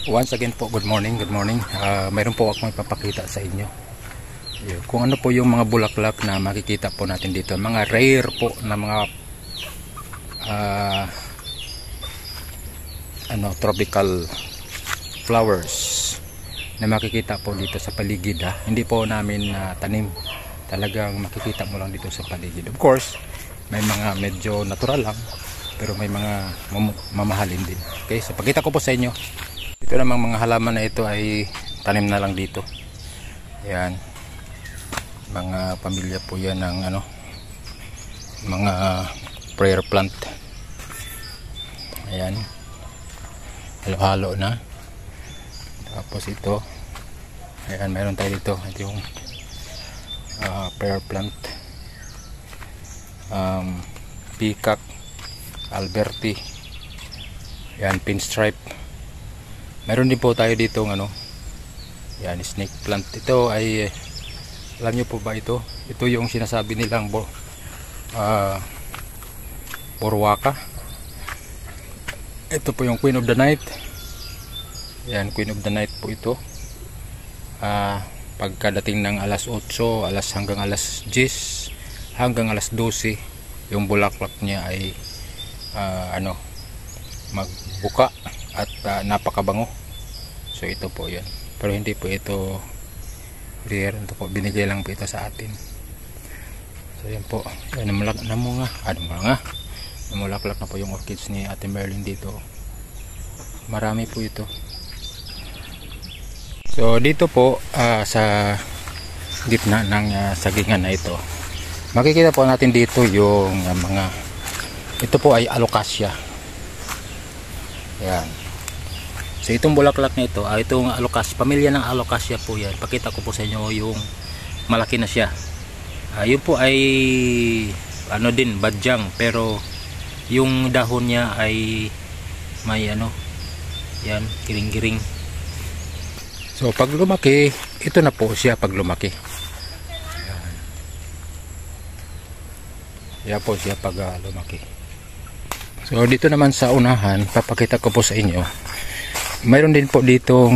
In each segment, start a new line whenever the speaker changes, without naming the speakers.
Once again po, good morning, good morning. Mayroon po akong ipapakita sa inyo. Kung ano po yung mga bulaklak na makikita po natin dito. Mga rare po na mga tropical flowers na makikita po dito sa paligid. Hindi po namin tanim. Talagang makikita mo lang dito sa paligid. Of course, may mga medyo natural lang, pero may mga mamahalin din. Okay, so pakita ko po sa inyo. Ito namang mga halaman na ito ay tanim na lang dito. Ayan. Mga pamilya po yan ng mga prayer plant. Ayan. Halo-halo na. Tapos ito. Ayan, meron tayo dito. Ito yung prayer plant. Peacock Alberti. Ayan, pinstripe. Meron din po tayo dito yan, snake plant. Ito ay alam nyo po ba ito? Ito yung sinasabi nilang borwaka. Ito po yung Queen of the Night. Yan, Queen of the Night po ito. Pagkadating ng alas 8, hanggang alas 10, hanggang alas 12, yung bulaklak niya ay magbuka at napakabango. So ito po yan, pero hindi po ito rare. Ito po, binigay lang po ito sa atin. So yan po, yan, namulaklak na po yung orchids ni Ate Merlin dito. Marami po ito. So dito po sa gitna ng sagingan na ito, makikita po natin dito yung ito po ay alocasia. Yan. So itong bulaklak na ito, itong alocasia, pamilya ng alocasia po yan. Pakita ko po sa inyo yung malaki na siya. Yun po ay din, badyang, pero yung dahon niya ay may yan, giring-giring. So pag lumaki, ito na po siya pag lumaki. Yan. Yan po siya pag lumaki. So dito naman sa unahan, papakita ko po sa inyo. Mayroon din po dito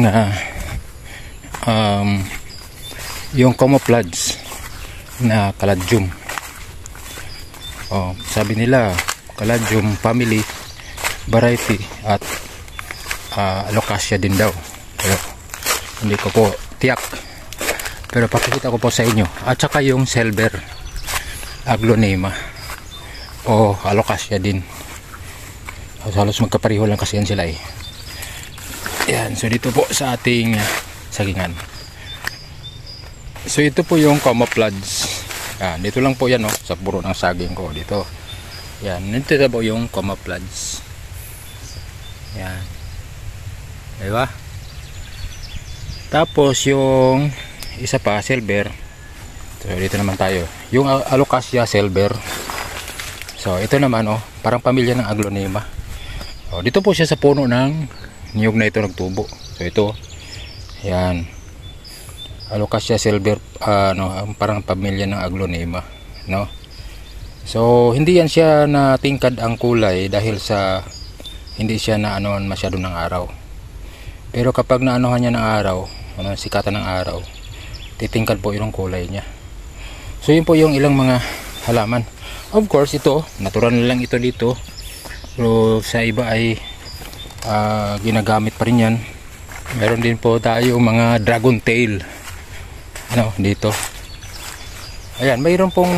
yung camouflage na caladium. Sabi nila caladium family variety at alocasia din daw. Pero hindi ko po tiyak. Pero papakita ko po sa inyo. At saka yung silver aglonema o alocasia din. Halos magkapareho lang kasi yan sila eh. Yan, so dito po sa ating sagingan. So ito po yung camouflage. Yan, dito lang po yan sa puro ng saging ko dito. Yan, ito po yung camouflage. Yan. Diba? Tapos yung isa pa, silver. So dito naman tayo. Yung alocasia silver. So ito naman parang pamilya ng aglonema. Dito po siya sa puno ng niyog na ito nagtubo. So ito, yan, alocasia silver, parang pamilya ng aglonema, so hindi yan siya na tingkad ang kulay dahil sa hindi siya na masyado ng araw. Pero kapag naanohan niya ng araw, sikatan ng araw, titingkad po yung kulay niya. So yun po yung ilang mga halaman. Of course ito, natural na lang ito dito, pero sa iba ay ginagamit pa rin yan. Meron din po tayo mga dragon tail dito. Ayan, mayroon pong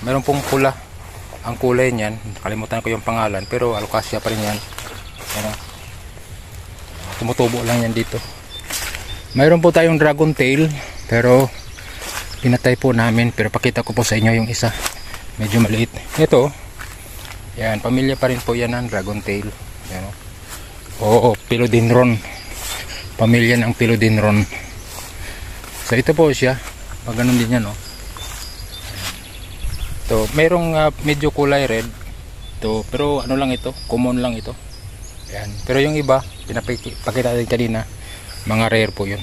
mayroon pong pula ang kulay niyan. Kalimutan ko yung pangalan, pero alocasia pa rin yan. Tumutubo lang yan dito. Mayroon po tayong dragon tail, pero pinatay po namin. Pero pakita ko po sa inyo yung isa, medyo maliit. Ito, yan, pamilya pa rin po yan ng dragon tail. Yan, philodendron, pamilya ng philodendron. So ito po siya, ganun din yan ito, mayroong medyo kulay red ito, pero lang ito, common lang ito. Ayan. Pero yung iba, pinapakita natin kanina, mga rare po yun.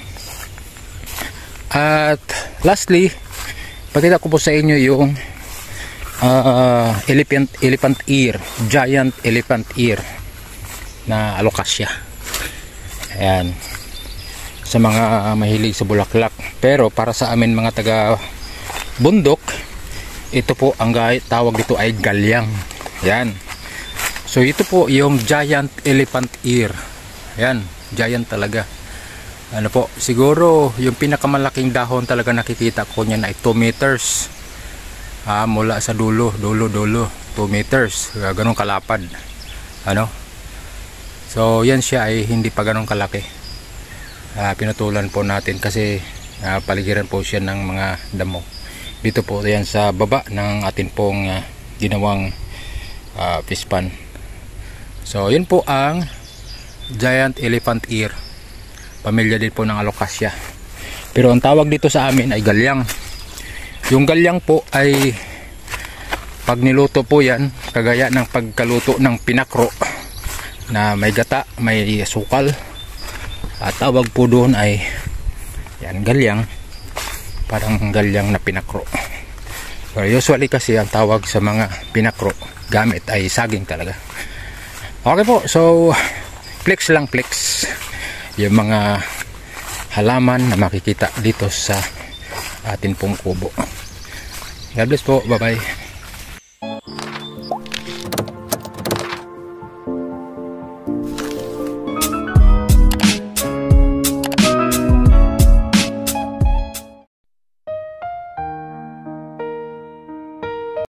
At lastly, pakita ko po sa inyo yung elephant ear, giant elephant ear na alocasia. Ayan. Sa mga mahilig sa bulaklak. Pero para sa amin mga taga bundok, ito po ang tawag dito ay galyang. Ayan. So ito po yung giant elephant ear. Ayan, giant talaga. Ano po, siguro yung pinakamalaking dahon talaga nakikita ko niyan ay 2 meters. Mula sa dulo, 2 meters. Ganun kalapad. Ano? So yan siya ay hindi pa ganun kalaki. Pinutulan po natin kasi paligiran po siya ng mga damo. Dito po yan sa baba ng atin pong ginawang fish pan. So yun po ang giant elephant ear. Pamilya din po ng Alocasia. Pero ang tawag dito sa amin ay galyang. Yung galyang po ay pag niluto po yan, kagaya ng pagkaluto ng pinakro na may gata, may sukal. At tawag po doon ay yan, galyang. Parang galyang na pinakro. Pero usually kasi ang tawag sa mga pinakro gamit ay saging talaga. Okay po, so flex lang flex yung mga halaman na makikita dito sa atin pong kubo. God bless po, bye bye.